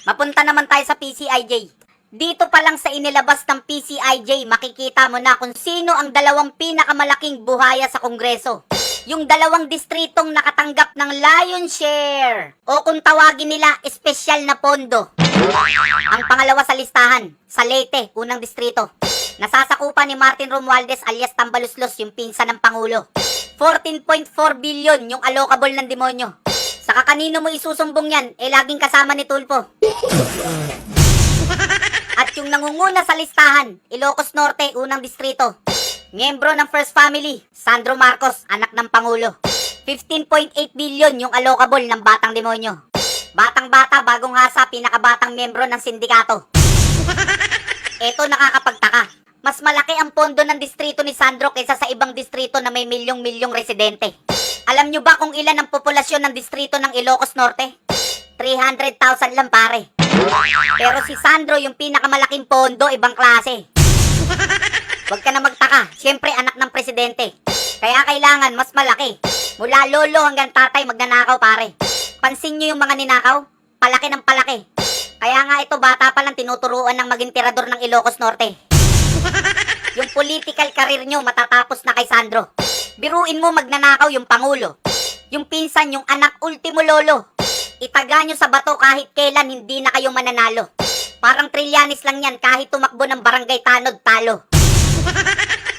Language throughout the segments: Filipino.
Mapunta naman tayo sa PCIJ. Dito pa lang sa inilabas ng PCIJ, makikita mo na kung sino ang dalawang pinakamalaking buhaya sa Kongreso. Yung dalawang distritong nakatanggap ng Lion Share o kung tawagin nila, espesyal na pondo. Ang pangalawa sa listahan, sa Leyte, unang distrito. Nasasakupan ni Martin Romualdez alias Tambaluslos, yung pinsan ng Pangulo. 14.4 billion yung allocable ng demonyo. Saka kanino mo isusumbong yan, laging kasama ni Tulfo. At yung nangunguna sa listahan, Ilocos Norte, unang distrito. Miyembro ng First Family, Sandro Marcos, anak ng Pangulo. 15.8 billion yung allocable ng Batang Demonyo. Batang-bata, bagong hasa, pinakabatang miyembro ng sindikato. Eto nakakapagtaka. Mas malaki ang pondo ng distrito ni Sandro kaysa sa ibang distrito na may milyong-milyong residente. Alam nyo ba kung ilan ang populasyon ng distrito ng Ilocos Norte? 300,000 lang pare. Pero si Sandro yung pinakamalaking pondo, ibang klase. Huwag ka na magtaka, siyempre anak ng presidente. Kaya kailangan mas malaki. Mula lolo hanggang tatay magnanakaw pare. Pansin nyo yung mga ninakaw? Palaki ng palaki. Kaya nga ito bata pa lang tinuturuan ng maging tirador ng Ilocos Norte. Yung political career nyo matatapos na kay Sandro. Biruin mo magnanakaw yung Pangulo. Yung pinsan yung anak ultimo lolo. Itaga nyo sa bato kahit kailan hindi na kayo mananalo. Parang Trillanes lang yan kahit tumakbo ng barangay Tanod talo.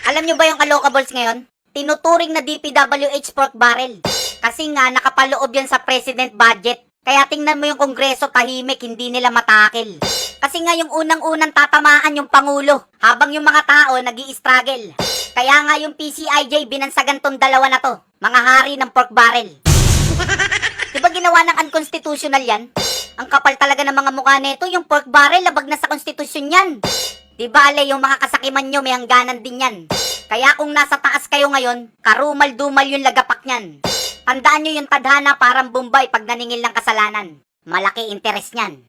Alam nyo ba yung allocables ngayon? Tinuturing na DPWH pork barrel. Kasi nga nakapaloob yan sa president budget. Kaya tingnan mo yung Kongreso tahimik, hindi nila matakil. Kasi nga yung unang-unang tatamaan yung Pangulo, habang yung mga tao nag-i-struggle. Kaya nga yung PCIJ binansagan tong dalawa na to, mga hari ng pork barrel. Diba ginawa ng unconstitutional yan? Ang kapal talaga ng mga mukha nito, yung pork barrel labag na sa konstitusyon yan. Diba ale, yung mga kasakiman nyo may hangganan din yan. Kaya kung nasa taas kayo ngayon, karumal-dumal yung lagapak nyan. Tandaan nyo yung tadhana parang Bombay pag naningil ng kasalanan. Malaki interes nyan.